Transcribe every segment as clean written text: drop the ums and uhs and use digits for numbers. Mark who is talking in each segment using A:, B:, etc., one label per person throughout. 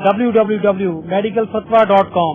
A: www.medicalfatwa.com।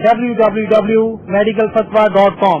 A: www.medicalfatwa.com।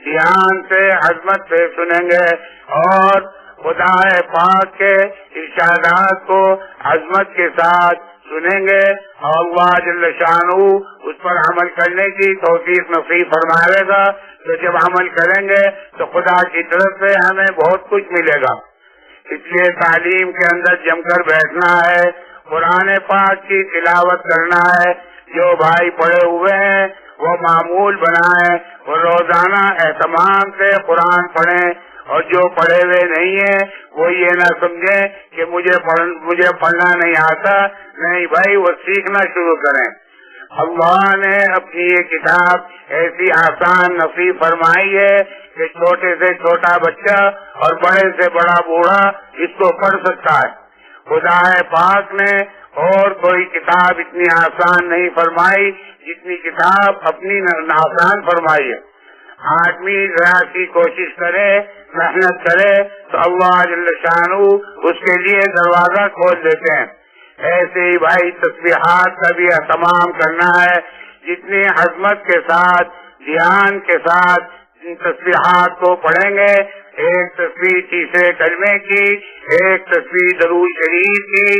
B: دھیان سے عظمت سے سنیں گے اور خدا پاک کے ارشادات کو عظمت کے ساتھ سنیں گے اور اللہ جل شانہ اس پر عمل کرنے کی توفیق نصیب فرمائے گا. تو جب عمل کریں گے تو خدا کی طرف سے ہمیں بہت کچھ ملے گا. اس لیے تعلیم کے اندر جم کر بیٹھنا ہے, قرآن پاک کی تلاوت کرنا ہے. جو بھائی پڑھے ہوئے ہیں وہ معمول بنائیں, وہ روزانہ اہتمام سے قرآن پڑھیں, اور جو پڑھے ہوئے نہیں ہیں وہ یہ نہ سمجھیں کہ مجھے پڑھنا نہیں آتا. نہیں بھائی, وہ سیکھنا شروع کریں. اللہ نے اپنی یہ کتاب ایسی آسان نصیب فرمائی ہے کہ چھوٹے سے چھوٹا بچہ اور بڑے سے بڑا بوڑھا اس کو پڑھ سکتا ہے. خدا پاک نے اور کوئی کتاب اتنی آسان نہیں فرمائی جتنی کتاب اپنی آسان فرمائی ہے. آدمی ذرا سی کوشش کرے, محنت کرے تو اللہ جل شانہ اس کے لیے دروازہ کھول دیتے ہیں. ایسے ہی بھائی تسبیحات کا بھی اہتمام کرنا ہے. جتنی عظمت کے ساتھ, دھیان کے ساتھ ان تسبیحات کو پڑھیں گے, ایک تسبیح تیسرے کلمے کی, ایک تسبیح درود شریف کی,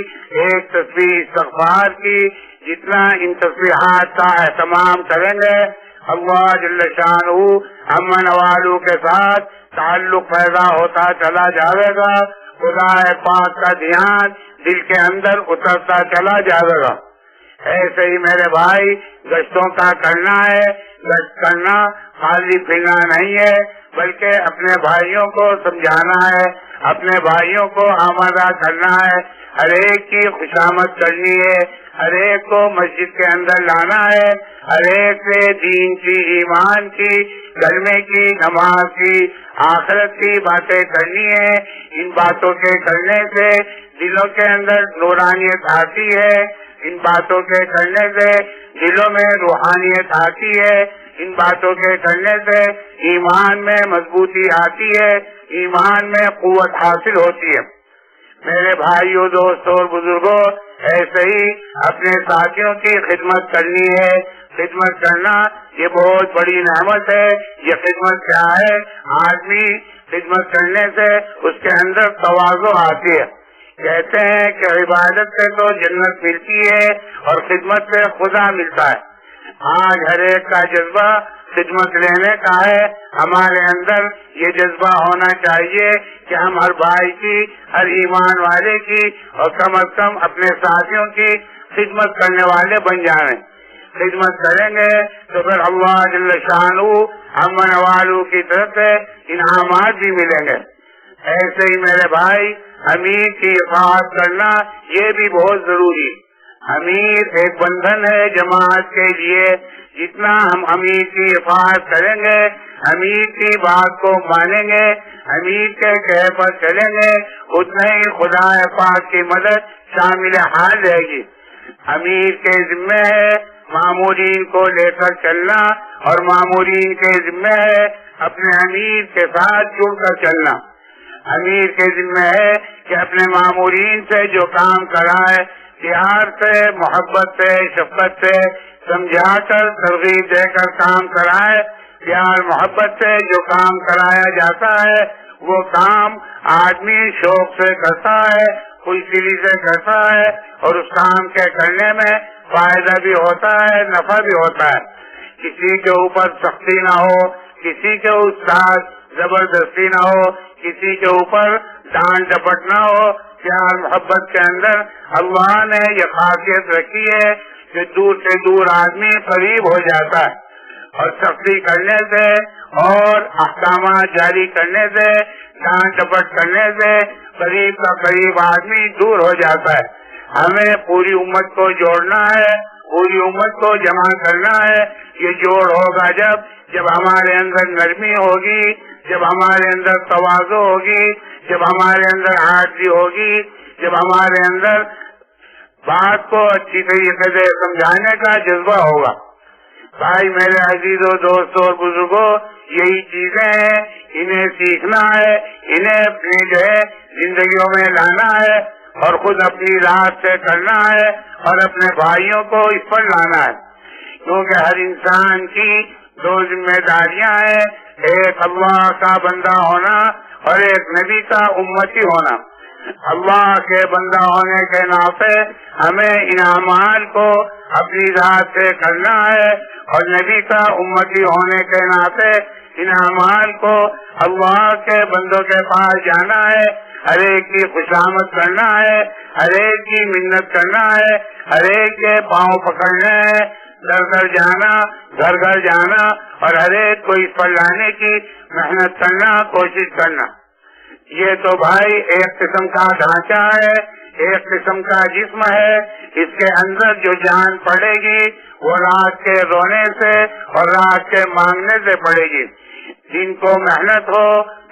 B: ایک تسبیح استغفار کی, جتنا ان تسبیحات کا اہتمام کریں گے اللہ جل شانہ امن والوں کے ساتھ تعلق پیدا ہوتا چلا جائے گا. خدا پاک کا دھیان دل کے اندر اترتا چلا جائے گا. ایسے ہی میرے بھائی گشتوں کا کرنا ہے. گشت کرنا خالی پھرنا نہیں ہے بلکہ اپنے بھائیوں کو سمجھانا ہے, اپنے بھائیوں کو آمادہ کرنا ہے, ہر ایک کی خوشامد کرنی ہے, ہر ایک کو مسجد کے اندر لانا ہے, ہر ایک سے دین کی, ایمان کی, کلمے کی, نماز کی, آخرت کی باتیں کرنی ہے. ان باتوں کے کرنے سے دلوں کے اندر نورانیت آتی ہے, ان باتوں کے کرنے سے دلوں میں روحانیت آتی ہے, ان باتوں کے کرنے سے ایمان میں مضبوطی آتی ہے, ایمان میں قوت حاصل ہوتی ہے. میرے بھائیوں, دوستوں اور بزرگوں, ایسے ہی اپنے ساتھیوں کی خدمت کرنی ہے. خدمت کرنا یہ بہت بڑی نعمت ہے. یہ خدمت کیا ہے؟ آدمی خدمت کرنے سے اس کے اندر تواضع آتی ہے. کہتے ہیں کہ عبادت سے تو جنت ملتی ہے اور خدمت سے خدا ملتا ہے. آج ہر ایک کا جذبہ خدمت لینے کا ہے. ہمارے اندر یہ جذبہ ہونا چاہیے کہ ہم ہر بھائی کی, ہر ایمان والے کی اور کم از کم اپنے ساتھیوں کی خدمت کرنے والے بن جائیں. خدمت کریں گے تو پھر اللہ جل شانہ امن والوں کی طرف سے انعامات بھی ملیں گے. ایسے ہی میرے بھائی امیر کی اطاعت کرنا یہ بھی بہت ضروری. امیر ایک بندھن ہے جماعت کے لیے. جتنا ہم امیر کی اطاعت کریں گے, امیر کی بات کو مانیں گے, امیر کے کہے پر چلیں گے, اتنا ہی خدا پاک کی مدد شامل حال رہے گی. امیر کے ذمہ ہے مامورین کو لے کر چلنا, اور مامورین کے ذمہ ہے اپنے امیر کے ساتھ جڑ کر چلنا. امیر کے ذمہ ہے کہ اپنے مامورین سے جو کام کرائے پیار سے, محبت سے, شفقت سے سمجھا کر, ترغیب دے کر کام کرائے. پیار محبت سے جو کام کرایا جاتا ہے وہ کام آدمی شوق سے کرتا ہے, خوش دلی سے کرتا ہے, اور اس کام کے کرنے میں فائدہ بھی ہوتا ہے, نفع بھی ہوتا ہے. کسی کے اوپر سختی نہ ہو, کسی کے ساتھ زبردستی نہ ہو, کسی کے اوپر ڈانٹ ڈپٹ نہ ہو. پیار محبت کے اندر اللہ نے یہ خاصیت رکھی ہے کہ دور سے دور آدمی قریب ہو جاتا ہے, اور سختی کرنے سے اور احکامات جاری کرنے سے, ڈانٹ ڈپٹ کرنے سے قریب کا قریب آدمی دور ہو جاتا ہے. ہمیں پوری امت کو جوڑنا ہے, پوری امت کو جمع کرنا ہے. یہ جوڑ ہوگا جب ہمارے اندر نرمی ہوگی, جب ہمارے اندر تواضع ہوگی, جب ہمارے اندر عاجزی ہوگی, جب ہمارے اندر بات کو اچھی طریقے سے سمجھانے کا جذبہ ہوگا. بھائی میرے عزیزوں, دوستوں اور بزرگوں, یہی چیزیں ہیں, انہیں سیکھنا ہے, انہیں اپنی جو ہے زندگیوں میں لانا ہے, اور خود اپنی رات سے کرنا ہے, اور اپنے بھائیوں کو اس پر لانا ہے. کیونکہ ہر انسان کی دو ذمہ داریاں ہیں. ایک اللہ کا بندہ ہونا اور ایک نبی کا امتی ہونا۔ اللہ کے بندہ ہونے کے ناطے ہمیں ان اعمال کو اپنی ذات سے کرنا ہے، اور نبی کا امتی ہونے کے ناطے ان اعمال کو اللہ کے بندوں کے پاس جانا ہے، ہر ایک کی خوشامد کرنا ہے، ہر ایک کی منت کرنا ہے، ہر ایک کے پاؤں پکڑنے ہیں، در در جانا، گھر گھر جانا، اور ہر ایک کو اس پر لانے کی محنت کرنا، کوشش کرنا۔ یہ تو بھائی ایک قسم کا ڈھانچہ ہے، ایک قسم کا جسم ہے۔ اس کے اندر جو جان پڑے گی وہ رات کے رونے سے اور رات کے مانگنے سے پڑے گی۔ جن کو محنت ہو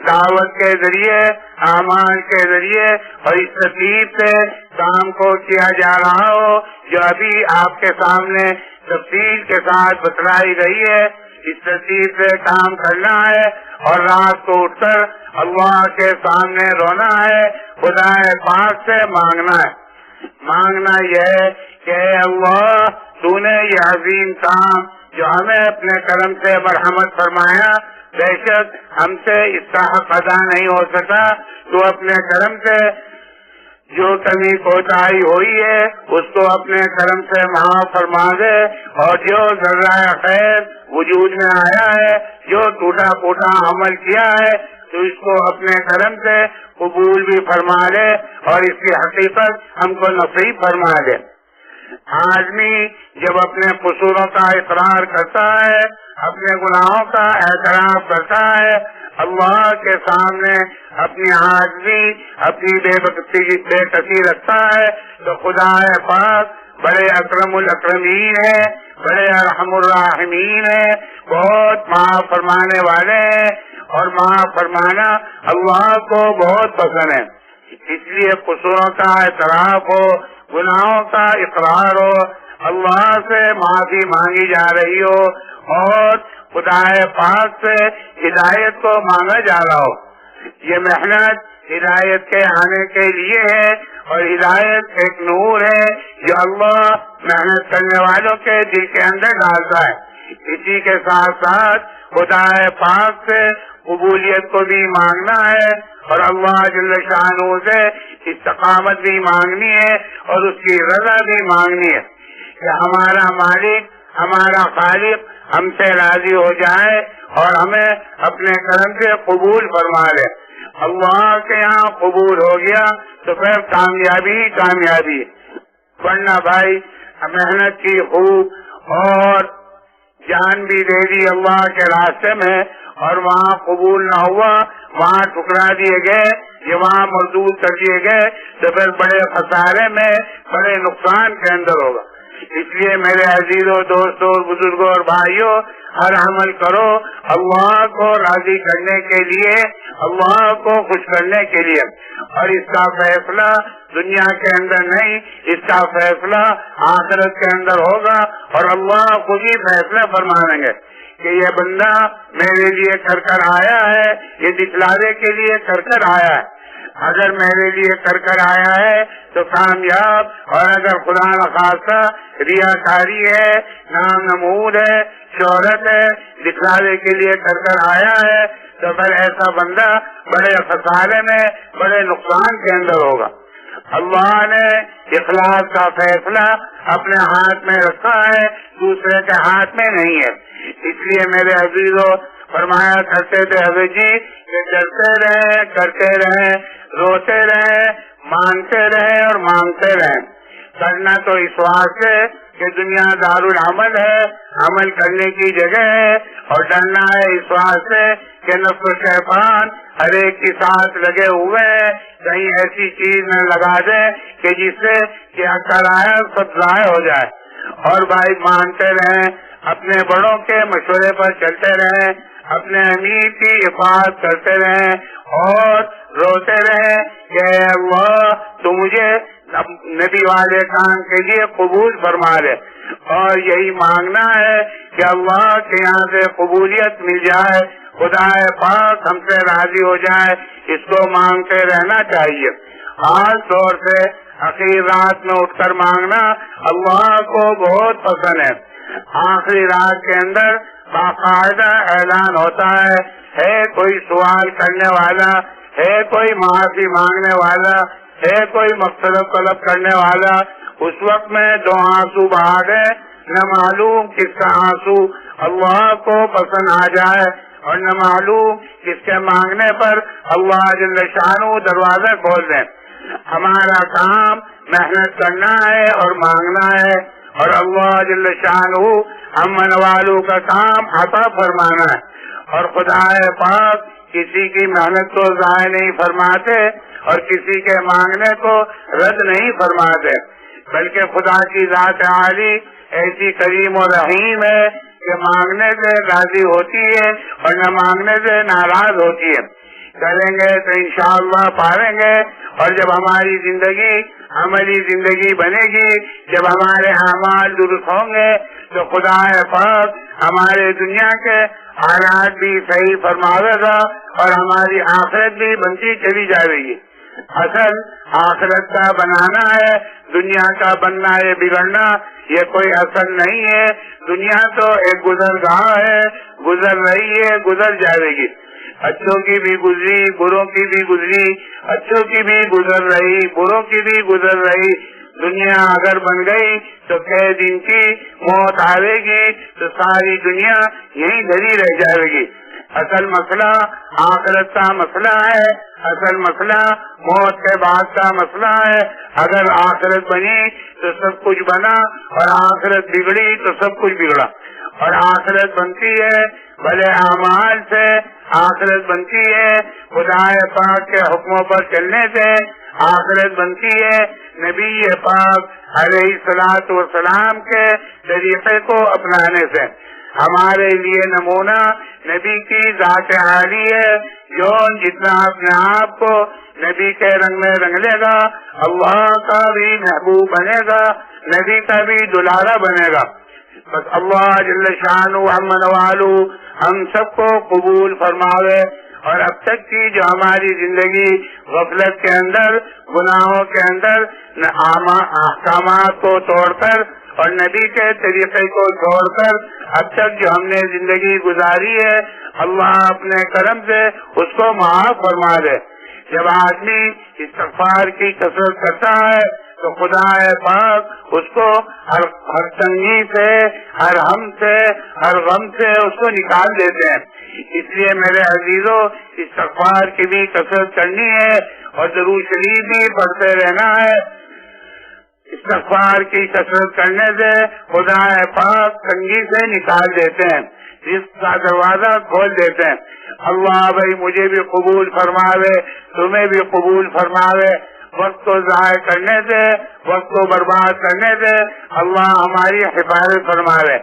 B: دعوت کے ذریعے، اعمال کے ذریعے اور اس ترتیب سے کام کو کیا جا رہا ہو جو ابھی آپ کے سامنے تفصیل کے ساتھ بتلائی گئی ہے، اس ترتیب سے کام کرنا ہے اور رات کو اٹھ کر اللہ کے سامنے رونا ہے، خدا پاک سے مانگنا ہے۔ مانگنا یہ ہے کہ اللہ تو نے یہ عظیم کام جو ہمیں اپنے کرم سے مرحمت فرمایا، بے شک ہم سے اس کا حق ادا نہیں ہو سکا، تو اپنے کرم سے جو کمی کوتاہی ہوئی ہے اس کو اپنے کرم سے معاف فرما دے، اور جو ذرہ خیر وجود میں آیا ہے، جو ٹوٹا پھوٹا عمل کیا ہے، تو اس کو اپنے کرم سے قبول بھی فرما دے اور اس کی حقیقت ہم کو نصیب فرما دے۔ آدمی جب اپنے قصوروں کا اقرار کرتا ہے، اپنے گناہوں کا اعتراف کرتا ہے، اللہ کے سامنے اپنی عاجزی، اپنی بے کسی رکھتا ہے، تو خدا پاک بڑے اکرم الاکرمین ہے، بڑے ارحم الراحمین ہے، بہت معاف فرمانے والے ہیں، اور معاف فرمانا اللہ کو بہت پسند ہے۔ اس لیے قصوروں کا اعتراف ہو، گناہوں کا اقرار ہو، اللہ سے معافی مانگی جا رہی ہو، اور خدا پاک سے ہدایت کو مانگا جا رہا ہو۔ یہ محنت ہدایت کے آنے کے لیے ہے، اور ہدایت ایک نور ہے جو اللہ محنت کرنے والوں کے دل کے اندر ڈالتا ہے۔ اسی کے ساتھ ساتھ خدا پاک سے قبولیت کو بھی مانگنا ہے، اور اللہ جل شانہ سے استقامت بھی مانگنی ہے، اور اس کی رضا بھی مانگنی ہے کہ ہمارا مالک، ہمارا خالق ہم سے راضی ہو جائے اور ہمیں اپنے کرم سے قبول فرما لے۔ اللہ کے یہاں قبول ہو گیا تو پھر کامیابی ہی کامیابی، ورنہ بھائی محنت کی خوب اور جان بھی دے دی اللہ کے راستے میں، اور وہاں قبول نہ ہوا، وہاں ٹکرا دیے گئے، یہ وہاں مردود کر دیے گئے، تو پھر بڑے خسارے میں، بڑے نقصان کے اندر ہوگا۔ اس لیے میرے عزیزوں، دوستوں، بزرگوں اور بھائیوں، ہر عمل کرو اللہ کو راضی کرنے کے لیے، اللہ کو خوش کرنے کے لیے، اور اس کا فیصلہ دنیا کے اندر نہیں، اس کا فیصلہ آخرت کے اندر ہوگا، اور اللہ خود ہی فیصلہ فرمائیں گے کہ یہ بندہ میرے لیے کر کر آیا ہے، یہ دکھلاوے کے لیے کر کر آیا ہے۔ اگر میرے لیے کر کر آیا ہے تو کامیاب، اور اگر خدا نخواستہ ریاکاری ہے، نام نمود ہے، شہرت ہے، دکھلاوے کے لیے کر کر آیا ہے، تو پھر ایسا بندہ بڑے خسارے میں، بڑے نقصان کے اندر ہوگا۔ اللہ نے اخلاص کا فیصلہ اپنے ہاتھ میں رکھا ہے، دوسرے کے ہاتھ میں نہیں ہے۔ اس لیے میرے عزیزوں، فرمایا کرتے تھے حضرت جی کہ ڈرتے رہیں، کرتے رہیں، روتے رہیں، مانتے رہیں اور مانگتے رہیں۔ کرنا تو اس واسطے کہ دنیا دارالعمل ہے، عمل کرنے کی جگہ ہے، اور ڈرنا ہے اس واسطے کہ نفس و شیطان ہر ایک کے ساتھ لگے ہوئے ہیں، کہیں ایسی چیز نہ لگا دے کہ جس سے کہ اکثر آیا سب ضائع ہو جائے۔ اور بھائی مانتے رہیں، اپنے بڑوں کے مشورے پر چلتے رہیں، اپنے امیر کی حفاظت کرتے رہیں، اور روتے رہیں کہ اللہ تو مجھے نبی والے کام کے لیے قبول فرما لے، اور یہی مانگنا ہے کہ اللہ کے یہاں سے قبولیت مل جائے، خدا پاک ہم سے راضی ہو جائے، اس کو مانگتے رہنا چاہیے۔ خاص طور سے آخری رات میں اٹھ کر مانگنا اللہ کو بہت پسند ہے۔ آخری رات کے اندر باقاعدہ اعلان ہوتا ہے کوئی سوال کرنے والا، ہے کوئی معافی مانگنے والا، ہے کوئی مغفرت طلب کرنے والا، اس وقت میں 2 آنسو بہا گئے، نہ معلوم کس کا آنسو اللہ کو پسند آ جائے اور نہ معلوم کس کے مانگنے پر اللہ جل شانہ دروازے کھول دیں۔ ہمارا کام محنت کرنا ہے اور مانگنا ہے، اور اللہ جل شانہ امن والوں کا کام عطا فرمانا ہے، اور خدا پاک کسی کی محنت کو ضائع نہیں فرماتے اور کسی کے مانگنے کو رد نہیں فرماتے، بلکہ خدا کی ذات عالی ایسی کریم و رحیم ہے کہ مانگنے سے راضی ہوتی ہے اور نہ مانگنے سے ناراض ہوتی ہے۔ کریں گے تو انشاءاللہ پائیں گے، اور جب ہماری زندگی عملی زندگی بنے گی، جب ہمارے اعمال درست ہوں گے تو خدا پاک ہمارے دنیا کے حالات بھی صحیح فرماوے گا اور ہماری آخرت بھی بنتی چلی جائے گی۔ اصل آخرت کا بنانا ہے، دنیا کا بننا ہے بگڑنا یہ کوئی اصل نہیں ہے۔ دنیا تو ایک گزرگاہ ہے، گزر رہی ہے، گزر جائے گی، اچھوں کی بھی گزری، بروں کی بھی گزری، اچھوں کی بھی گزر رہی، بروں کی بھی گزر رہی۔ دنیا اگر بن گئی تو کئی دن کی موت آئے گی تو ساری دنیا یہیں دھری رہ جائے گی۔ اصل مسئلہ آخرت کا مسئلہ ہے، اصل مسئلہ موت کے بعد کا مسئلہ ہے۔ اگر آخرت بنی تو سب کچھ بنا، اور آخرت بگڑی تو سب کچھ بگڑا۔ اور آخرت بنتی ہے بھلے اعمال سے، آخرت بنتی ہے خدا پاک کے حکموں پر چلنے سے، آخرت بنتی ہے نبی پاک علیہ الصلوۃ والسلام کے طریقے کو اپنانے سے۔ ہمارے لیے نمونہ نبی کی ذات عالی ہے، جو جتنا اپنے آپ کو نبی کے رنگ میں رنگ لے گا اللہ کا بھی محبوب بنے گا، نبی کا بھی دلارا بنے گا۔ بس اللہ جل شانہ امن والو ہم سب کو قبول فرماوے، اور اب تک کی جو ہماری زندگی غفلت کے اندر، گناہوں کے اندر، احکامات کو توڑ کر اور نبی کے طریقے کو چھوڑ کر اب تک جو ہم نے زندگی گزاری ہے، اللہ اپنے کرم سے اس کو معاف فرما دے۔ جب آدمی استغفار کی کثرت کرتا ہے تو خدا پاک اس کو ہر تنگی سے، ہر ہم سے، ہر غم سے اس کو نکال دیتے ہیں۔ اس لیے میرے عزیزوں استغفار کی بھی کثرت کرنی ہے اور درود شریف بھی پڑھتے رہنا ہے۔ استغفار کی کثرت کرنے سے خدا پاک تنگی سے نکال دیتے ہیں، رزق کا دروازہ کھول دیتے ہیں۔ اللہ بھائی مجھے بھی قبول فرماوے، تمہیں بھی قبول فرماوے۔ وقت کو ضائع کرنے سے، وقت کو برباد کرنے سے اللہ ہماری حفاظت فرماوے۔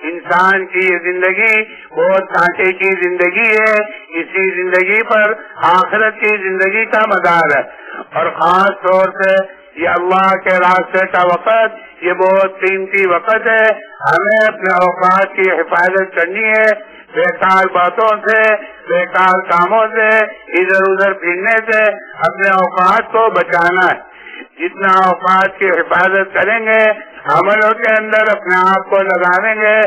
B: انسان کی یہ زندگی بہت کانٹے کی زندگی ہے، اسی زندگی پر آخرت کی زندگی کا مدار ہے، اور خاص طور سے یہ اللہ کے راستے کا وقت یہ بہت قیمتی وقت ہے۔ ہمیں اپنے اوقات کی حفاظت کرنی ہے، بیکار باتوں سے، بیکار کاموں سے، ادھر ادھر پھرنے سے اپنے اوقات کو بچانا ہے۔ جتنا اوقات کی حفاظت کریں گے، عملوں کے اندر اپنے آپ کو لگاویں گے،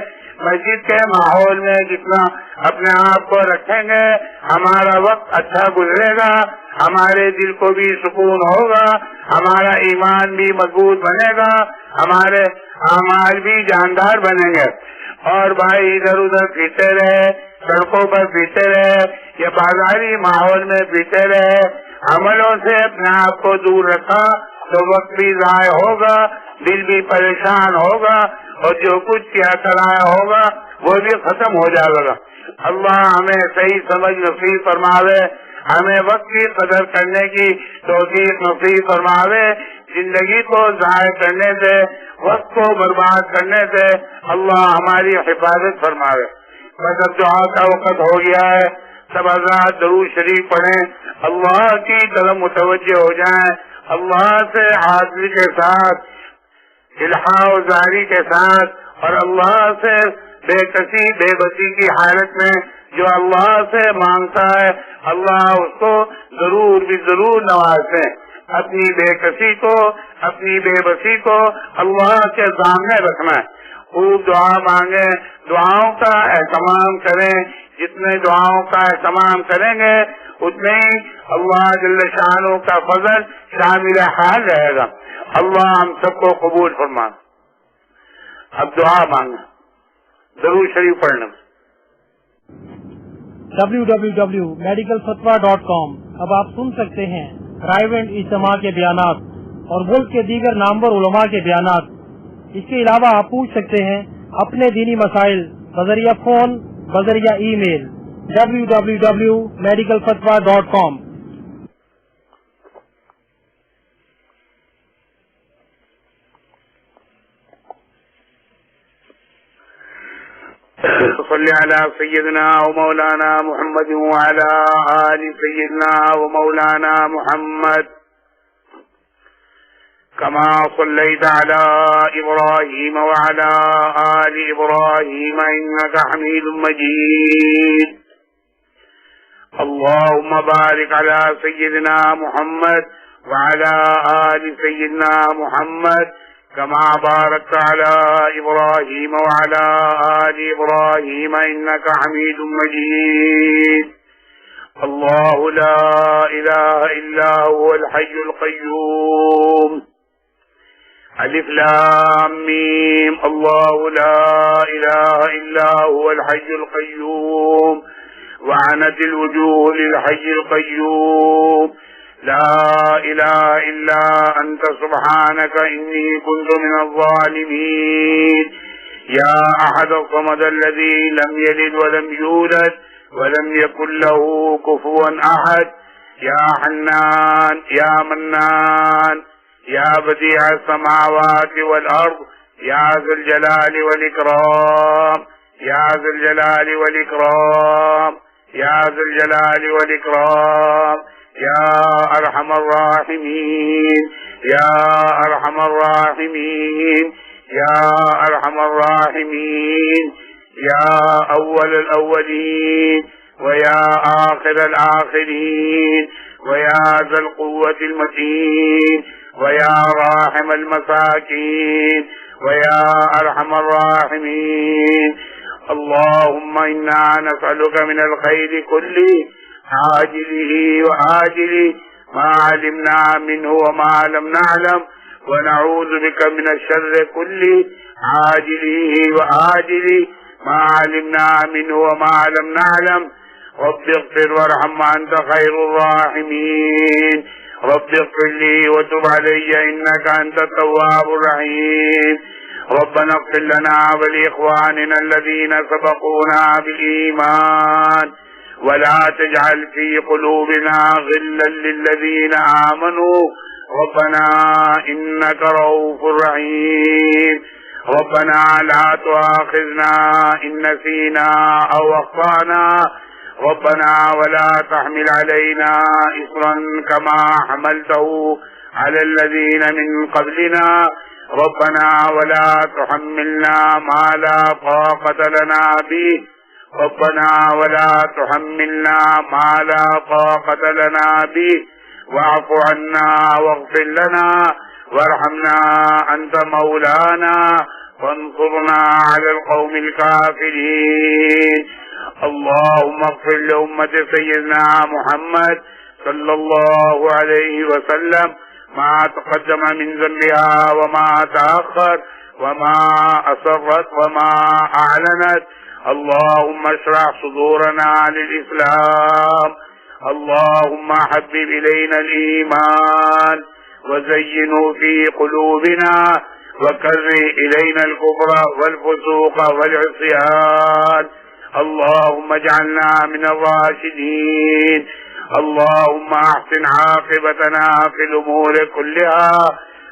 B: مسجد کے ماحول میں جتنا اپنے آپ کو رکھیں گے، ہمارا وقت اچھا گزرے گا، ہمارے دل کو بھی سکون ہوگا، ہمارا ایمان بھی مضبوط بنے گا، ہمارے اعمال بھی جاندار بنیں گے۔ اور بھائی ادھر ادھر پھرتے رہے، سڑکوں پر پھرتے رہے یا بازاری ماحول میں پھرتے رہے، عملوں سے اپنے آپ کو دور رکھا تو وقت بھی ضائع ہوگا، دل بھی پریشان ہوگا، اور جو کچھ کیا کرایا ہوگا وہ بھی ختم ہو جائے گا۔ اللہ ہمیں صحیح سمجھ نصیب فرماوے، ہمیں وقت کی قدر کرنے کی توفیق نصیب فرماوے۔ زندگی کو ضائع کرنے سے، وقت کو برباد کرنے سے اللہ ہماری حفاظت فرماوے۔ بس اب دعا کا وقت ہو گیا ہے، سب حضرات درود شریف پڑھیں، اللہ کی طرف متوجہ ہو جائیں، اللہ سے عاجزی کے ساتھ، الحاح و زاری کے ساتھ، اور اللہ سے بے کسی بے بسی کی حالت میں جو اللہ سے مانگتا ہے اللہ اس کو ضرور بھی ضرور نوازتے ہیں۔ اپنی بے کسی کو، اپنی بے بسی کو اللہ کے سامنے رکھنا ہے، خوب دعا مانگے، دعاؤں کا اہتمام کریں. جتنے دعاؤں کا اہتمام کریں گے اتنے ہی اللہ جل شانہ کا فضل شامل حال رہے گا. اللہ ہم سب کو قبول فرما. اب دعا مانگنا، درود شریف پڑھنا.
A: www.medicalfatwa.com. اب آپ سن سکتے ہیں رائیونٹ اجتماع کے بیانات اور ملک کے دیگر نامور علماء کے بیانات. اس کے علاوہ آپ پوچھ سکتے ہیں اپنے دینی مسائل بذریعہ فون، بذریعہ ای میل. www.medicalfatwa.com.
B: صلی علی سیدنا و مولانا محمد وعلی آل سیدنا و مولانا محمد كما صليت على إبراهيم وعلى آل إبراهيم إنك حميد مجيد. اللهم بارك على سيدنا محمد وعلى آل سيدنا محمد كما باركت على إبراهيم وعلى آل إبراهيم إنك حميد مجيد. الله لا إله إلا هو الحي القيوم. الف لام میم. الله لا إله إلا هو الحي القيوم وعنت الوجوه للحي القيوم. لا إله إلا أنت سبحانك إني كنت من الظالمين. يا أحد الصمد الذي لم يلد ولم يولد ولم يكن له كفوا أحد. يا حنان يا منان يا بديع السماوات والأرض يا ذا الجلال والإكرام يا ذا الجلال والإكرام يا ذا الجلال والإكرام يا أرحم الراحمين يا أرحم الراحمين يا أرحم الراحمين يا أول الأولين ويا آخر الآخرين ويا ذا القوة المتين ويا راحم المساكين ويا أرحم الراحمين. اللهم إنا نسألك من الخير كله عاجله وآجله ما علمنا منه وما لم نعلم ونعوذ بك من الشر كله عاجله وآجله ما علمنا منه وما لم نعلم. رب اغفر وارحم وأنت خير الراحمين. رب اغفر لي وتب علي إنك أنت التواب الرحيم. ربنا اغفر لنا ولإخواننا الذين سبقونا بالإيمان ولا تجعل في قلوبنا غلا للذين آمنوا ربنا إنك رؤوف رحيم. ربنا لا تؤاخذنا إن نسينا أو أخطأنا ربنا ولا تحمل علينا إصرا كما حملته على الذين من قبلنا ربنا ولا تحملنا ما لا طاقة لنا به ربنا ولا تحملنا ما لا طاقة لنا به واعف عنا واغفر لنا وارحمنا أنت مولانا وانصرنا على القوم الكافرين. اللهم اغفر لأمة سيدنا محمد صلى الله عليه وسلم ما تقدم من ذنبها وما تأخر وما أسرت وما أعلنت. اللهم اشرح صدورنا للإسلام. اللهم حبب إلينا الإيمان وزينه في قلوبنا وكره إلينا الكفر والفسوق والعصيان. اللهم اجعلنا من الراشدين. اللهم احسن عاقبتنا في الأمور كلها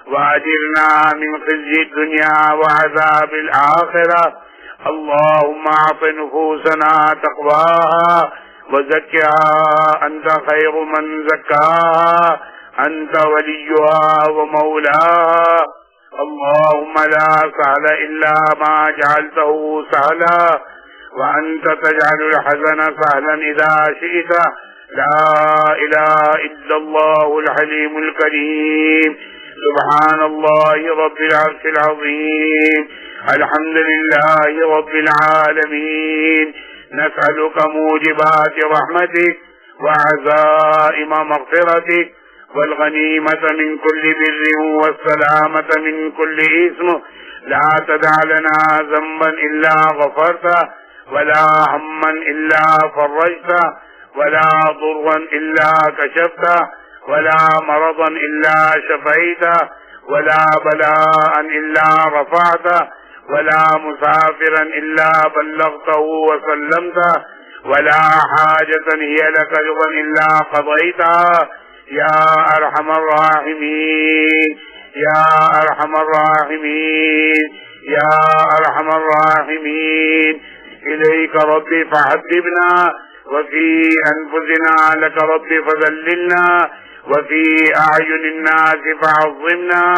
B: وأجرنا من خزي الدنيا وعذاب الآخرة. اللهم أعط نفوسنا تقواها وزكها أنت خير من زكاها أنت وليها ومولاها. اللهم لا سهل إلا ما جعلته سهلا وأنت تجعل الحزن سهلا إذا شئت. لا إله إلا الله الحليم الكريم. سبحان الله رب العرش العظيم الحمد لله رب العالمين. نسألك موجبات رحمتك وعزائم مغفرتك والغنيمة من كل بر والسلامة من كل إثم. لا تدع لنا ذنبا إلا غفرته ولا هما إلا فرجته ولا ضرا إلا كشفته ولا مرضا إلا شفيته ولا بلاء إلا رفعته ولا مسافرا إلا بلغته وسلمته ولا حاجة هي لك رضا إلا قضيتها يا أرحم الراحمين يا أرحم الراحمين يا أرحم الراحمين. إليك ربي فحببنا وفي أنفسنا لك ربي فذللنا وفي أعين الناس فعظمنا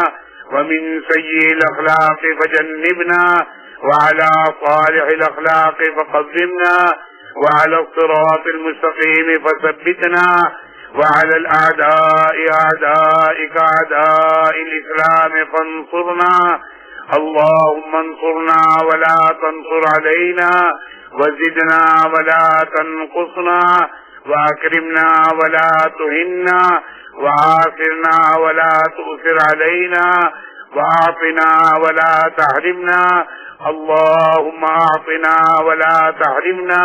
B: ومن سيء الأخلاق فجنبنا وعلى صالح الأخلاق فقدمنا وعلى الصراط المستقيم فثبتنا وعلى الأعداء أعدائك أعداء الإسلام فانصرنا. اللهم انصرنا ولا تنصر علينا وزدنا ولا تنقصنا وأكرمنا ولا تهنا وآثرنا ولا تؤثر علينا وأعطنا ولا تحرمنا. اللهم أعطنا ولا تحرمنا